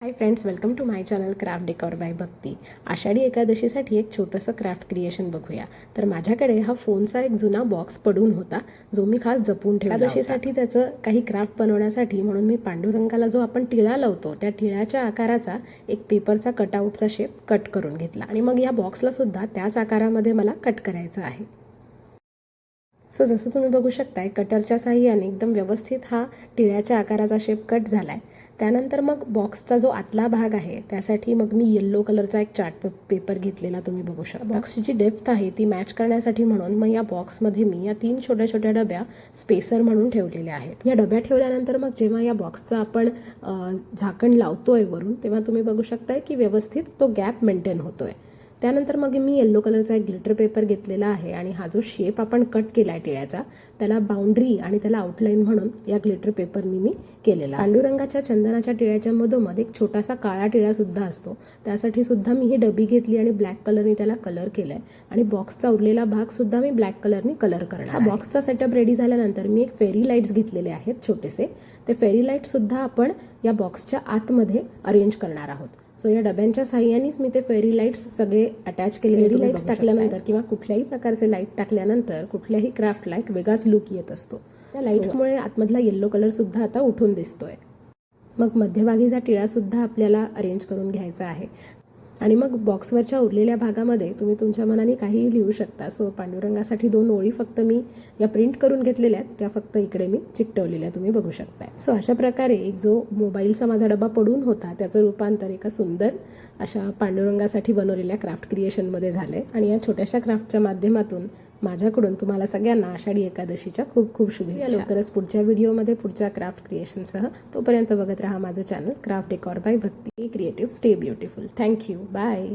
High friends, welcome to my channel craft decor by Bhakti. Ashadhi एकादशीसाठी एक छोटंसं क्राफ्ट क्रिएशन बघूया. तर माझ्याकडे हा फोनचा एक जुना बॉक्स पडून होता, जो मी खास जपून ठेवला. एकादशीसाठी त्याचं काही क्राफ्ट बनवण्यासाठी म्हणून मी पांडुरंगाला जो आपण टिळा लावतो त्या टिळ्याच्या आकाराचा एक पेपरचा कटआउटचा शेप कट करून घेतला आणि मग या बॉक्सला सुद्धा त्याच आकारामध्ये मला कट करायचं आहे. सो जसं तुम्ही बघू शकताय, कटरच्या साहाय्याने एकदम व्यवस्थित हा टिळ्याच्या आकाराचा शेप कट झालाय. त्यानंतर मग बॉक्सचा जो आतला भाग आहे त्यासाठी मग मी येल्लो कलरचा एक चार्ट पेपर घेतलेला तुम्ही बघू शकता. बॉक्सची जी डेप्थ आहे ती मॅच करण्यासाठी म्हणून मग या बॉक्समध्ये मी या 3 छोट्या छोट्या डब्या स्पेसर म्हणून ठेवलेल्या आहेत. या डब्या ठेवल्यानंतर मग जेव्हा या बॉक्सचं आपण झाकण लावतोय वरून, तेव्हा तुम्ही बघू शकताय की व्यवस्थित तो गॅप मेंटेन होतोय. त्यानंतर मग मी येल्लो कलरचा एक ग्लिटर पेपर घेतलेला आहे आणि हा जो शेप आपण कट केला आहे टिळ्याचा, त्याला बाउंड्री आणि त्याला आउटलाईन म्हणून या ग्लिटर पेपरनी मी केलेला. पांडुरंगाच्या चंदनाच्या टिळ्याच्या मधोमध एक छोटासा काळा टिळा सुद्धा असतो, त्यासाठी सुद्धा मी ही डबी घेतली आणि ब्लॅक कलरनी त्याला कलर केलाय आणि बॉक्सचा उरलेला भाग सुद्धा मी ब्लॅक कलरनी कलर करणार. हा बॉक्सचा सेटअप रेडी झाल्यानंतर मी एक फेरी लाईट्स घेतलेले आहेत छोटेसे. ते फेरी लाईट सुद्धा आपण या बॉक्सच्या आतमध्ये अरेंज करणार आहोत. सो या डब्यांच्या साहाय्यानेच मी ते फेरी लाईट्स सगळे अटॅच केलेले. फेरी लाईट्स टाकल्यानंतर किंवा कुठल्याही प्रकारचे लाईट टाकल्यानंतर कुठल्याही क्राफ्टला एक वेगळाच लुक येत असतो. त्या लाईट्समुळे आतमधला येल्लो कलर सुद्धा आता उठून दिसतोय. मग मध्यभागीचा टिळा सुद्धा आपल्याला अरेंज करून घ्यायचा आहे आणि मग बॉक्सवरच्या उरलेल्या भागामध्ये तुम्ही तुमच्या मनाने काहीही लिहू शकता. सो पांडुरंगासाठी 2 ओळी फक्त मी या प्रिंट करून घेतलेल्या आहेत, त्या फक्त इकडे मी चिकटवलेल्या तुम्ही बघू शकताय. सो अशा प्रकारे एक जो मोबाईलचा माझा डबा पडून होता त्याचं रूपांतर एका सुंदर अशा पांडुरंगासाठी बनवलेल्या क्राफ्ट क्रिएशनमध्ये झालंय. आणि या छोट्याशा क्राफ्टच्या माध्यमातून माझ्याकडून तुम्हाला सगळ्यांना आषाढी एकादशीच्या खूप खूप शुभेच्छा. लवकरच पुढच्या व्हिडिओमध्ये पुढच्या क्राफ्ट क्रिएशनसह. तोपर्यंत बघत राहा माझं channel craft decor by Bhakti creative. Stay beautiful. Thank you. Bye.